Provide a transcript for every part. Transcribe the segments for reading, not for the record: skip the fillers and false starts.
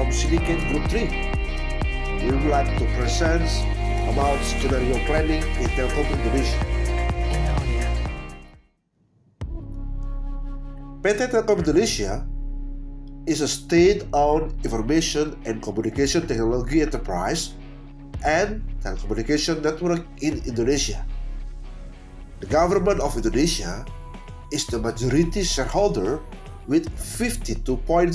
from Syndicate Group 3. We would like to present about scenario planning in Telkom Indonesia. PT Telkom Indonesia is a state-owned information and communication technology enterprise and telecommunication network in Indonesia. The government of Indonesia is the majority shareholder with 52.09%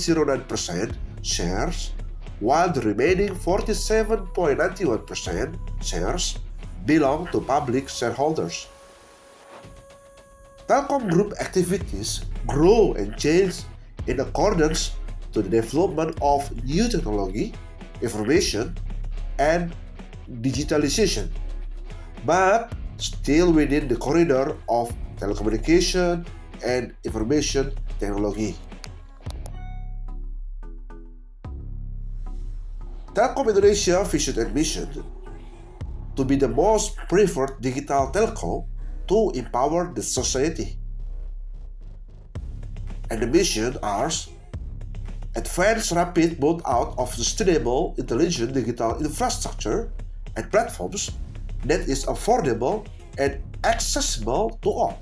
shares, while the remaining 47.91% shares belong to public shareholders. Telkom Group activities grow and change in accordance to the development of new technology, information, and digitalization, but still within the corridor of telecommunication and information technology. Telkom Indonesia vision and mission to be the most preferred digital telco to empower the society. And the mission are advance rapid build-out of sustainable intelligent digital infrastructure and platforms that is affordable and accessible to all.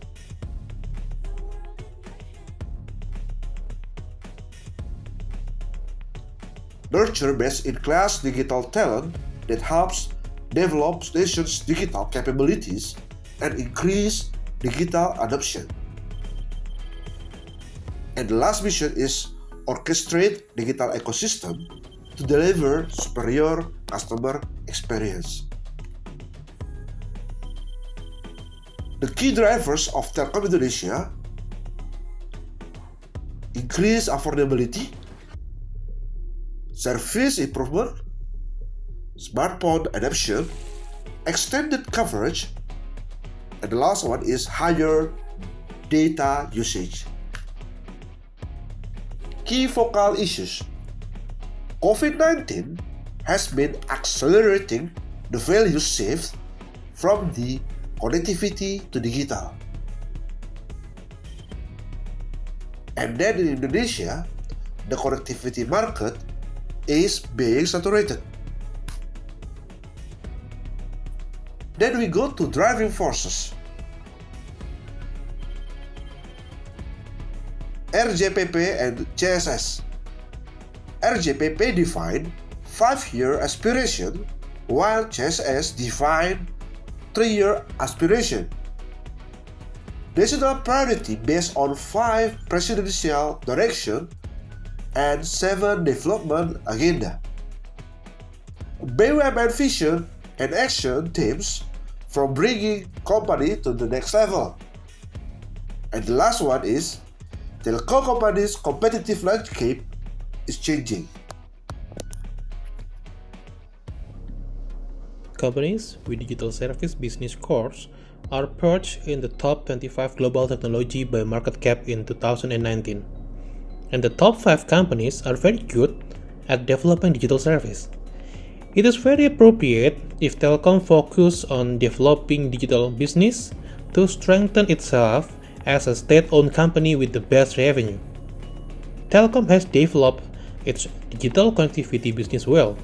Nurture best-in-class digital talent that helps develop nation's digital capabilities and increase digital adoption. And the last mission is orchestrate digital ecosystem to deliver superior customer experience. The key drivers of Telkom Indonesia increase affordability, service improvement, smartphone adoption, extended coverage, and the last one is higher data usage. Key focal issues. COVID-19 has been accelerating the value shift from the connectivity to digital. And then in Indonesia, the connectivity market is being saturated. Then we go to driving forces. RJPP and CSS. RJPP define 5-year aspiration, while CSS define 3-year aspiration. National priority based on 5 presidential direction and 7 development agenda. BUMN vision and action teams from bringing company to the next level. And the last one is telco companies' competitive landscape is changing. Companies with digital service business cores are perched in the top 25 global technology by market cap in 2019. And the top 5 companies are very good at developing digital service. It is very appropriate if Telkom focus on developing digital business to strengthen itself as a state-owned company with the best revenue. Telkom has developed its digital connectivity business well,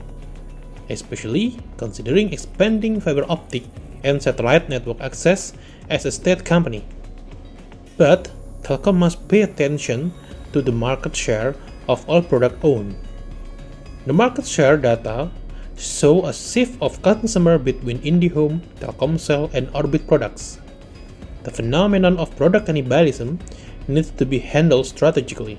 especially considering expanding fiber optic and satellite network access as a state company. But Telkom must pay attention to the market share of all products owned. The market share data show a shift of consumer between IndiHome, Telkomsel, and Orbit products. The phenomenon of product cannibalism needs to be handled strategically,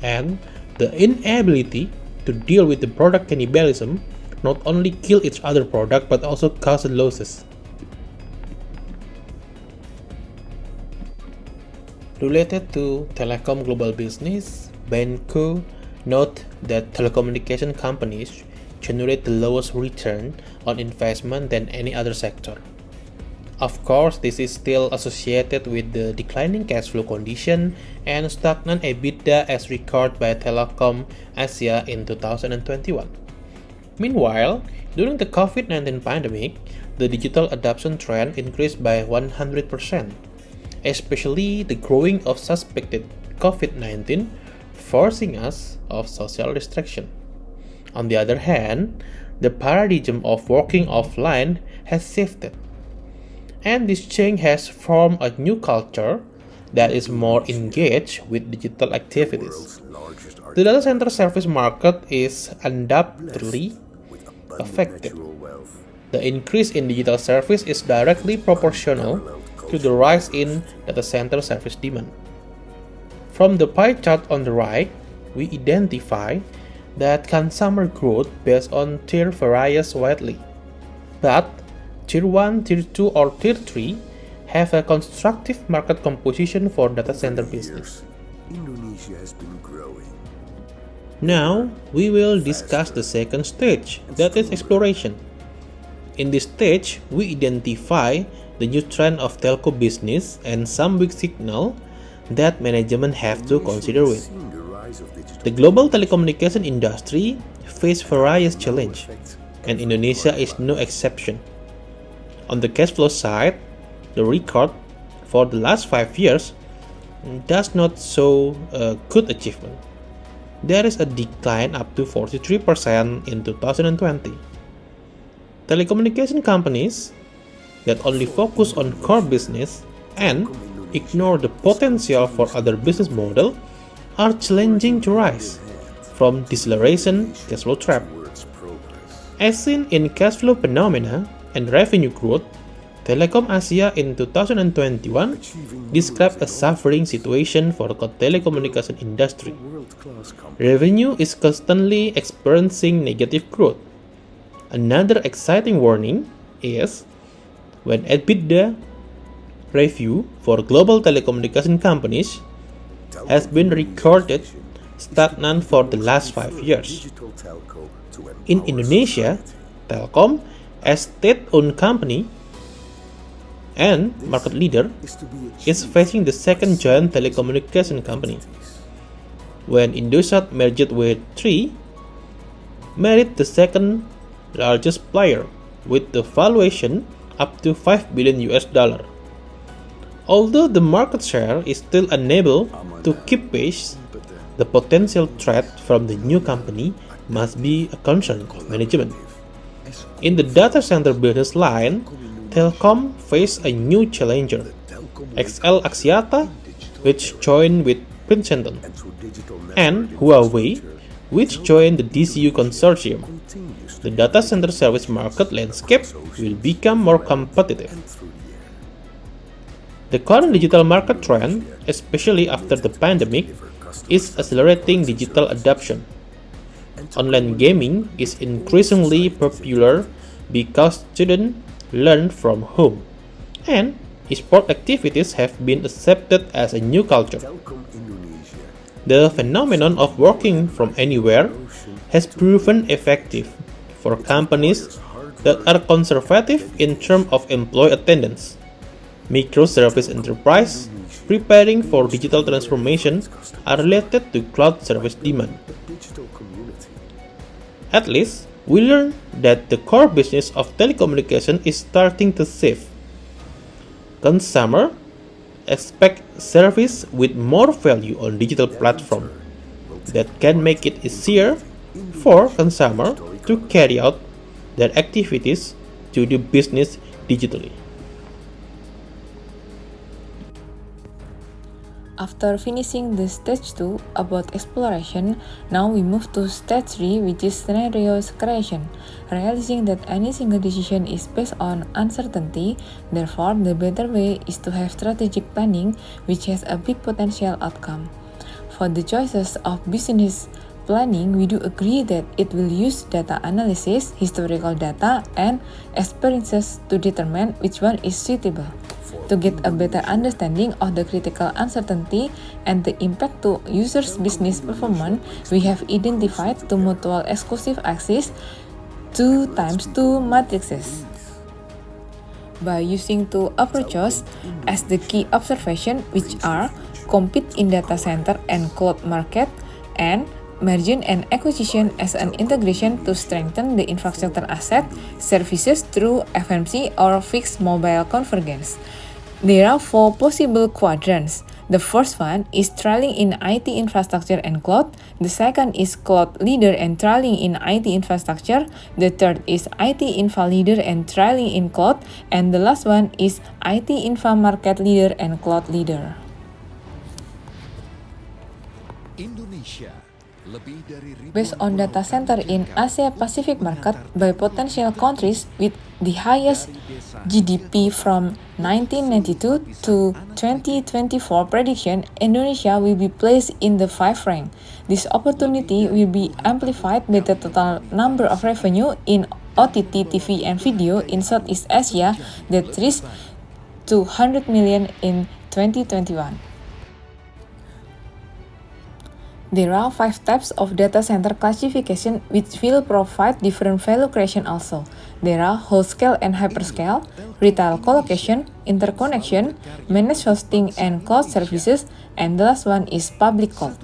and the inability to deal with the product cannibalism not only kill each other product but also cause losses. Related to telecom global business, Benko note that telecommunication companies generate the lowest return on investment than any other sector. Of course, this is still associated with the declining cash flow condition and stagnant EBITDA as recorded by Telekom Asia in 2021. Meanwhile, during the COVID-19 pandemic, the digital adoption trend increased by 100%, especially the growing of suspected COVID-19 forcing us of social restriction. On the other hand, the paradigm of working offline has shifted, and this change has formed a new culture that is more engaged with digital activities. The data center service market is undoubtedly affected. The increase in digital service is directly proportional to the rise in data center service demand. From the pie chart on the right, we identify that consumer growth based on tier varies widely, but Tier 1, Tier 2, or Tier 3 have a constructive market composition for data center business. Indonesia has been growing. Now, we will discuss the second stage, that is exploration. In this stage, we identify the new trend of telco business and some weak signal that management have to consider with. The global telecommunication industry faces various challenges, and Indonesia is no exception. On the cash flow side, the record for the last 5 years does not show a good achievement. There is a decline up to 43% in 2020. Telecommunication companies that only focus on core business and ignore the potential for other business models are challenging to rise from deceleration cash flow trap. As seen in cash flow phenomena and revenue growth, Telekom Asia in 2021 described a suffering situation for the telecommunication industry. Revenue is constantly experiencing negative growth. Another exciting warning is when EBITDA review for global telecommunication companies has been recorded stagnant for the last 5 years. In Indonesia, Telkom, as state-owned company and market leader, is facing the second giant telecommunication company. When Indosat merged with Tri, made the second largest player with the valuation up to $5 billion. Although the market share is still unable to keep pace, the potential threat from the new company must be a concern of management. In the data center business line, Telkom faced a new challenger, XL Axiata, which joined with Princeton, and Huawei, which joined the DCU consortium. The data center service market landscape will become more competitive. The current digital market trend, especially after the pandemic, is accelerating digital adoption. Online gaming is increasingly popular because students learn from home, and esport activities have been accepted as a new culture. The phenomenon of working from anywhere has proven effective for companies that are conservative in terms of employee attendance. Microservice enterprises preparing for digital transformation are related to cloud service demand. At least, we learned that the core business of telecommunication is starting to shift. Consumers expect service with more value on digital platforms that can make it easier for consumers to carry out their activities to do business digitally. After finishing the stage 2 about exploration, now we move to stage 3, which is scenario creation, realizing that any single decision is based on uncertainty. Therefore, the better way is to have strategic planning, which has a big potential outcome. For the choices of business planning, we do agree that it will use data analysis, historical data, and experiences to determine which one is suitable. To get a better understanding of the critical uncertainty and the impact to users' business performance, we have identified two mutual exclusive axes, 2x2 matrices. By using two approaches as the key observation, which are compete in data center and cloud market, and merger and acquisition as an integration to strengthen the infrastructure asset services through FMC or fixed mobile convergence. There are four possible quadrants. The first one is trailing in IT infrastructure and cloud. The second is cloud leader and trailing in IT infrastructure. The third is IT infra leader and trailing in cloud. And the last one is IT infra market leader and cloud leader. Indonesia lebih dari Based on data center in Asia Pacific market by potential countries with the highest GDP from 1992 to 2024 prediction, Indonesia will be placed in the 5th rank. This opportunity will be amplified by the total number of revenue in OTT, TV, and video in Southeast Asia that reached 200 million in 2021. There are 5 types of data center classification which will provide different value creation also. There are wholesale and hyperscale, retail colocation, interconnection, managed hosting and cloud services, and the last one is public cloud.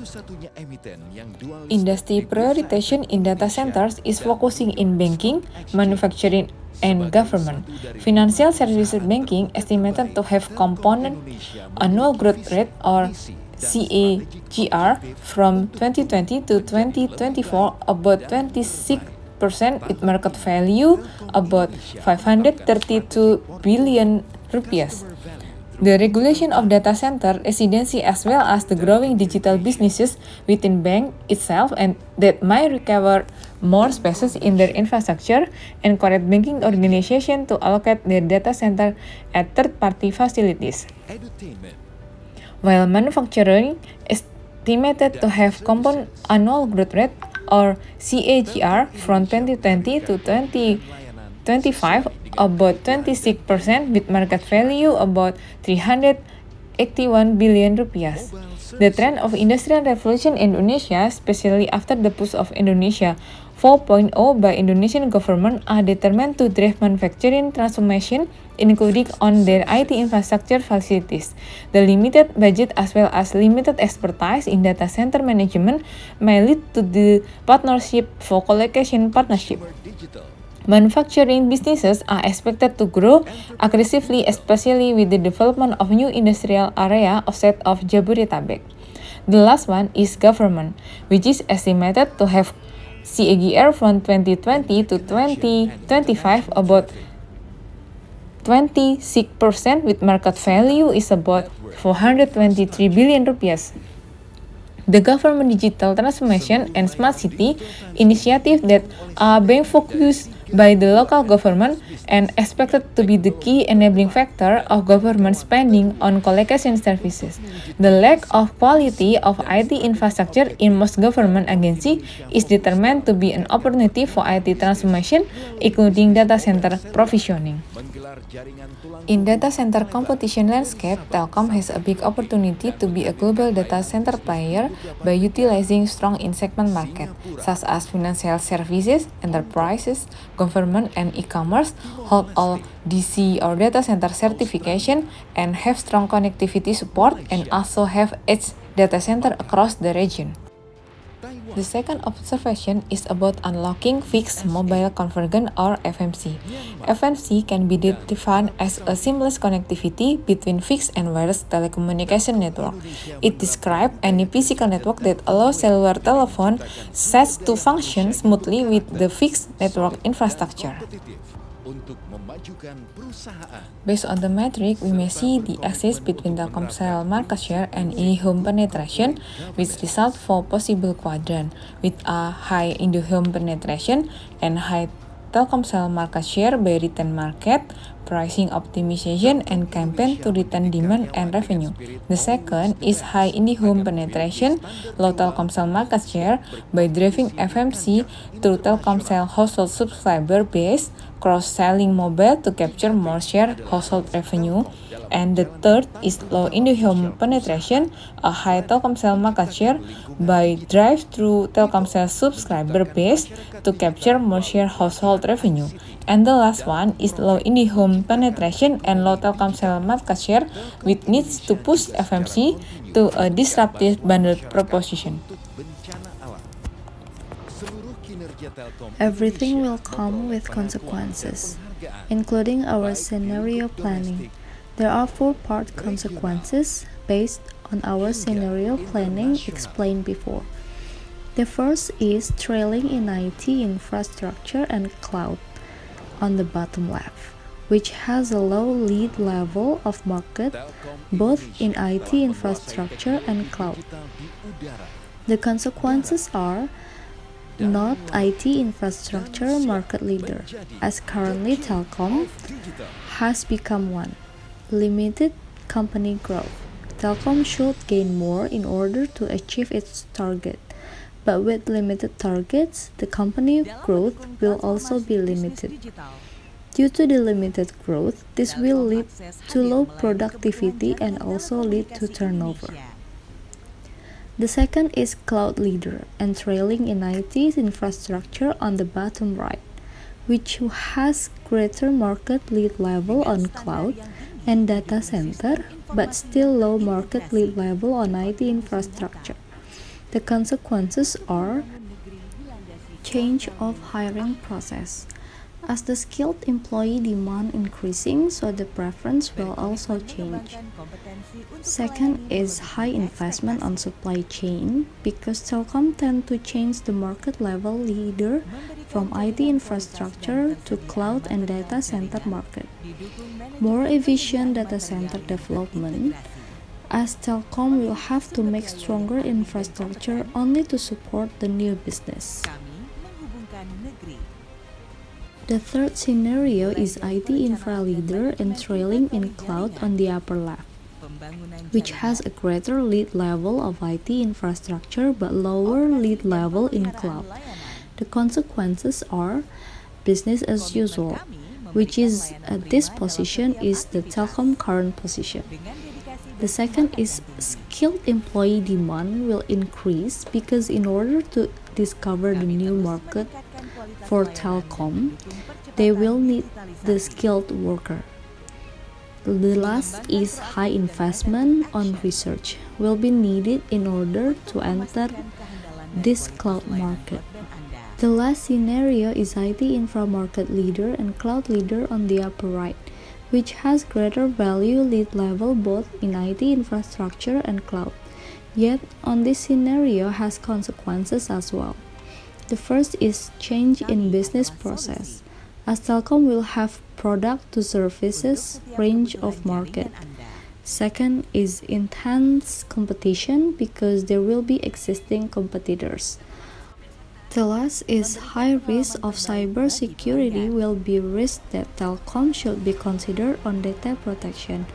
Industry prioritization in data centers is focusing in banking, manufacturing, and government. Financial services banking estimated to have component annual growth rate or CAGR from 2020 to 2024 about 26% with market value about 532 billion rupiahs. The regulation of data center residency as well as the growing digital businesses within bank itself and that might require more spaces in their infrastructure encourage banking organization to allocate their data center at third-party facilities. While manufacturing estimated to have compound annual growth rate or CAGR from 2020 to 2025 about 26% with market value about 381 billion rupiahs. The trend of industrial revolution in Indonesia, especially after the push of Indonesia 4.0 by Indonesian government are determined to drive manufacturing transformation including on their IT infrastructure facilities. The limited budget as well as limited expertise in data center management may lead to the partnership for colocation partnership. Manufacturing businesses are expected to grow aggressively, especially with the development of new industrial area outside of Jabodetabek. The last one is government, which is estimated to have CAGR from 2020 to 2025 about 26% with market value is about 423 billion rupiahs. The government digital transformation and smart city initiative that are being focused by the local government and expected to be the key enabling factor of government spending on colocation services. The lack of quality of IT infrastructure in most government agencies is determined to be an opportunity for IT transformation, including data center provisioning. In data center competition landscape, Telkom has a big opportunity to be a global data center player by utilizing strong in-segment market, such as financial services, enterprises, government, and e-commerce, hold all DC or data center certification, and have strong connectivity support, and also have edge data center across the region. The second observation is about unlocking fixed mobile convergence or FMC. FMC can be defined as a seamless connectivity between fixed and wireless telecommunication network. It describes any physical network that allows cellular telephone sets to function smoothly with the fixed network infrastructure. Based on the metric, we may see the axis between Telkomsel market share and IndiHome penetration, which result for possible quadrant with a high IndiHome penetration and high Telkomsel market share by return market, pricing optimization, and campaign to return demand and revenue. The second is high IndiHome penetration, low Telkomsel market share by driving FMC through Telkomsel household subscriber base, cross-selling mobile to capture more share household revenue. And the third is low IndiHome penetration, a high Telkomsel market share by drive through Telkomsel subscriber base to capture more share household revenue. And the last one is low IndiHome penetration and low Telkomsel market share, which needs to push FMC to a disruptive bundled proposition. Everything will come with consequences, including our scenario planning. There are 4-part consequences based on our scenario planning explained before. The first is trailing in IT infrastructure and cloud on the bottom left, which has a low lead level of market both in IT infrastructure and cloud. The consequences are not IT infrastructure market leader, as currently Telkom has become one. Limited company growth. Telkom should gain more in order to achieve its target. But with limited targets, the company growth will also be limited. Due to the limited growth, this will lead to low productivity and also lead to turnover. The second is cloud leader and trailing in IT infrastructure on the bottom right, which has greater market lead level on cloud and data center, but still low market lead level on IT infrastructure. The consequences are change of hiring process. As the skilled employee demand increasing, so the preference will also change. Second is high investment on supply chain, because Telkom tend to change the market level leader from IT infrastructure to cloud and data center market. More efficient data center development, as Telkom will have to make stronger infrastructure only to support the new business. The third scenario is IT infra leader and trailing in cloud on the upper left, which has a greater lead level of IT infrastructure but lower lead level in cloud. The consequences are business as usual, which is at this position is the Telkom current position. The second is skilled employee demand will increase, because in order to discover the new market for Telkom, they will need the skilled worker. The last is high investment on research will be needed in order to enter this cloud market. The last scenario is IT infra market leader and cloud leader on the upper right, which has greater value lead level both in IT infrastructure and cloud. Yet, on this scenario has consequences as well. The first is change in business process, as Telkom will have product to services range of market. Second is intense competition, because there will be existing competitors. The last is high risk of cybersecurity will be risk that Telkom should be considered on data protection.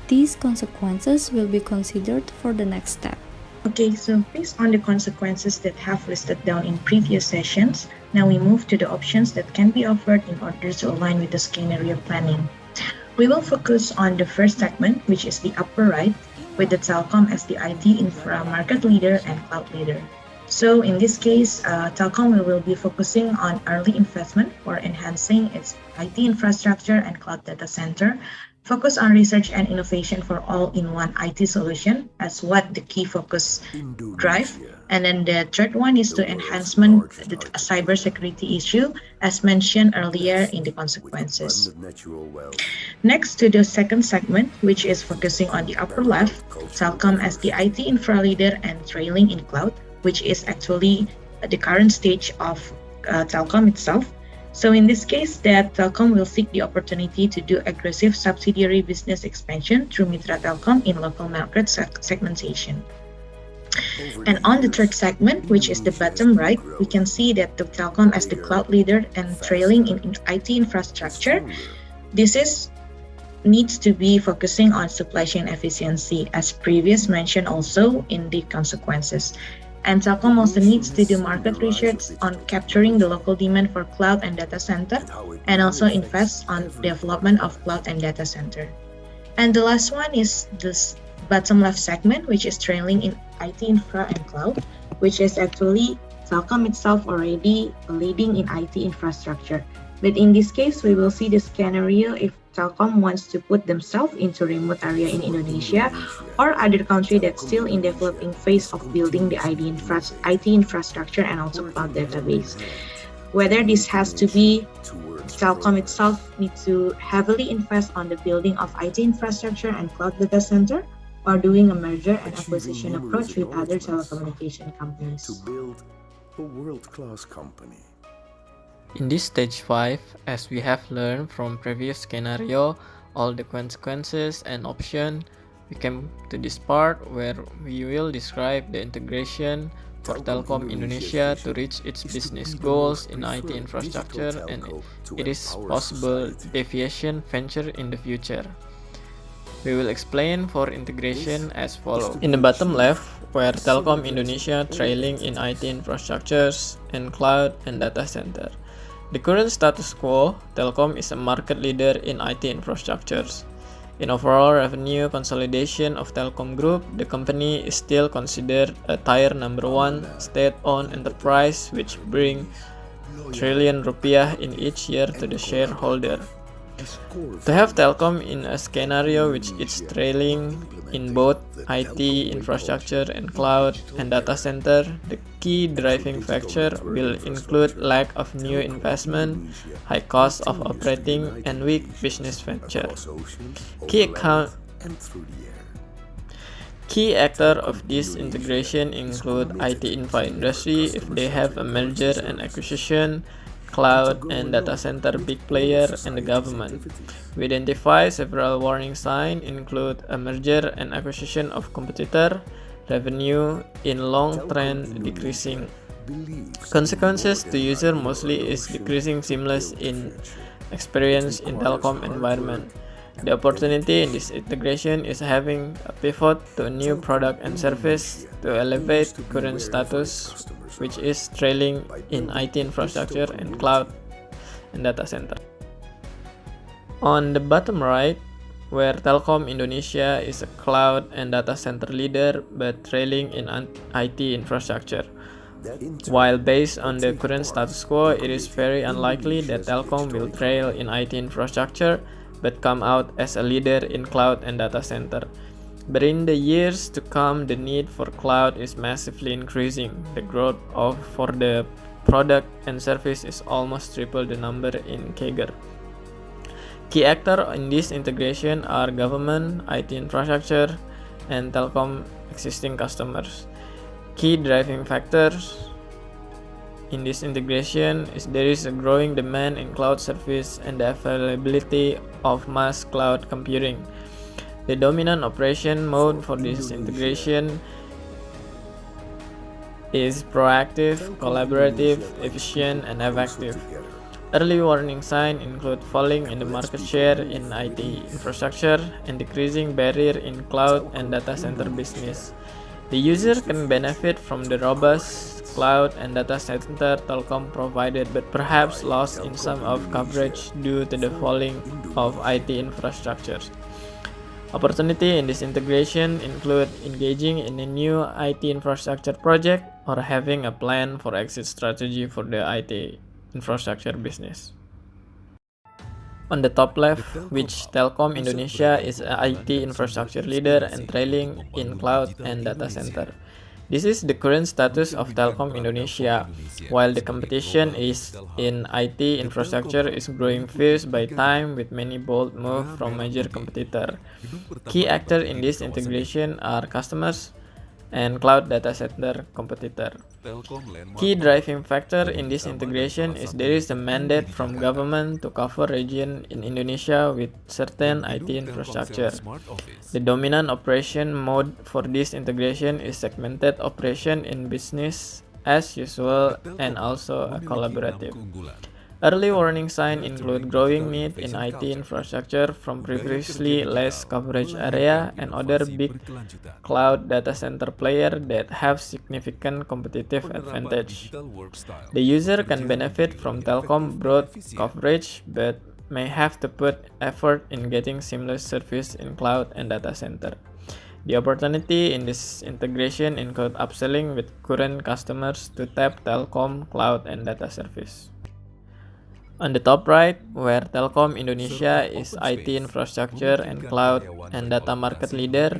These consequences will be considered for the next step. Okay, so based on the consequences that have listed down in previous sessions, now we move to the options that can be offered in order to align with the scenario planning. We will focus on the first segment, which is the upper right, with the Telkom as the IT infra market leader and cloud leader. So in this case, Telkom will be focusing on early investment for enhancing its IT infrastructure and cloud data center, focus on research and innovation for all-in-one IT solution as what the key focus drive. And then the third one is the enhancement the cybersecurity issue, as mentioned earlier in the consequences. Next to the second segment, which is focusing on the upper left, Telkom as the IT infra leader and trailing in cloud, which is actually the current stage of Telkom itself. So in this case, that Telkom will seek the opportunity to do aggressive subsidiary business expansion through Mitra Telkom in local market segmentation. And on the third segment, which is the bottom right, we can see that the Telkom as the cloud leader and trailing in IT infrastructure. This needs to be focusing on supply chain efficiency, as previous mentioned also in the consequences. And Telkom also needs to do market research on capturing the local demand for cloud and data center, and also invest on development of cloud and data center. And the last one is this bottom left segment, which is trailing in IT infra and cloud, which is actually Telkom itself already leading in IT infrastructure. But in this case, we will see the scenario if Telkom wants to put themselves into remote area in Indonesia or other country that's still in developing phase of building the IT infrastructure and also cloud database. Whether this has to be Telkom itself need to heavily invest on the building of IT infrastructure and cloud data center, or doing a merger and acquisition Achieving approach with other numerous advancements telecommunication to companies. build a world-class company. In this stage 5, as we have learned from previous scenario, all the consequences and options, we came to this part where we will describe the integration for Telkom Indonesia to reach its business goals in IT infrastructure, and it is possible deviation venture in the future. We will explain for integration as follows. In the bottom left, where Telkom Indonesia trailing in IT infrastructures and cloud and data center. The current status quo, Telkom is a market leader in IT infrastructures. In overall revenue consolidation of Telkom Group, the company is still considered a tier number 1 state-owned enterprise which bring trillion rupiah in each year to the shareholder. To have Telkom in a scenario which is trailing in both IT infrastructure and cloud and data center, the key driving factor will include lack of new investment, high cost of operating, and weak business venture. Key actor of this integration include IT infra industry if they have a merger and acquisition, cloud and data center big player, and the government. We identify several warning signs include a merger and acquisition of competitor, revenue in long trend decreasing. Consequences to user mostly is decreasing seamless in experience in telecom environment. The opportunity in this integration is having a pivot to a new product and service to elevate current status, which is trailing in IT infrastructure and cloud and data center. On the bottom right, where Telkom Indonesia is a cloud and data center leader but trailing in IT infrastructure. While based on the current status quo, it is very unlikely that Telkom will trail in IT infrastructure but come out as a leader in cloud and data center. But in the years to come, the need for cloud is massively increasing. The growth for the product and service is almost triple the number in CAGR. Key actors in this integration are government, IT infrastructure, and telecom existing customers. Key driving factors in this integration is there is a growing demand in cloud service and the availability of mass cloud computing. The dominant operation mode for this integration is proactive, collaborative, efficient, and effective. Early warning signs include falling in the market share in IT infrastructure and decreasing barrier in cloud and data center business. The user can benefit from the robust cloud and data center telecom provided, but perhaps lost in some of coverage due to the falling of IT infrastructure. Opportunity in this integration include engaging in a new IT infrastructure project or having a plan for exit strategy for the IT infrastructure business. On the top left, which Telkom Indonesia is an IT infrastructure leader and trailing in cloud and data center. This is the current status of Telkom Indonesia, while the competition is in IT infrastructure is growing fierce by time with many bold moves from major competitor. Key actors in this integration are customers and cloud data center competitor. Key driving factor in this integration is there is a mandate from government to cover region in Indonesia with certain IT infrastructure. The dominant operation mode for this integration is segmented operation in business as usual and also a collaborative. Early warning signs include growing need in IT infrastructure from previously less coverage area and other big cloud data center players that have significant competitive advantage. The user can benefit from telecom broad coverage but may have to put effort in getting seamless service in cloud and data center. The opportunity in this integration include upselling with current customers to tap telecom, cloud, and data service. On the top right, where Telkom Indonesia is IT infrastructure and cloud and data market leader,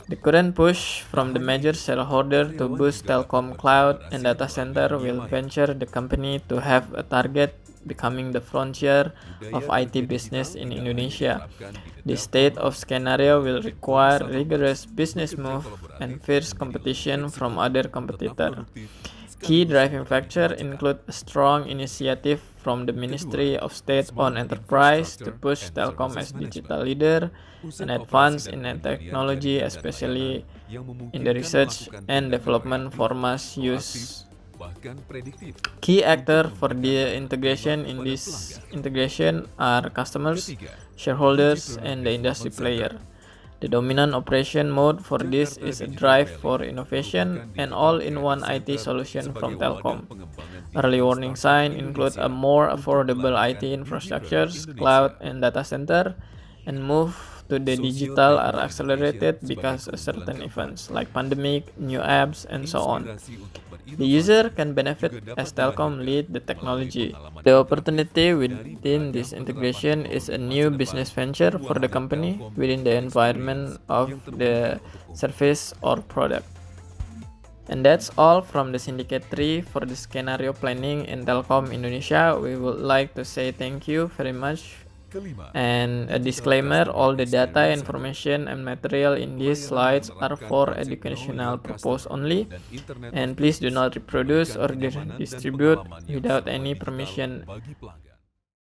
the current push from the major shareholder to boost Telkom cloud and data center will venture the company to have a target becoming the frontier of IT business in Indonesia. This state of scenario will require rigorous business move and fierce competition from other competitors. Key driving factors include a strong initiative from the Ministry of State-owned Enterprise to push Telkom as digital leader and advance in technology, especially in the research and development for mass use. Key actors for the integration in this integration are customers, shareholders, and the industry player. The dominant operation mode for this is a drive for innovation and all-in-one IT solution from Telkom. Early warning signs include a more affordable IT infrastructures, cloud and data center, and move to the digital are accelerated because of certain events like pandemic, new apps, and so on. The user can benefit as Telkom lead the technology. The opportunity within this integration is a new business venture for the company within the environment of the service or product. And that's all from the Syndicate 3 for the scenario planning in Telkom Indonesia. We would like to say thank you very much. And a disclaimer, all the data, information, and material in these slides are for educational purpose only, and please do not reproduce or distribute without any permission.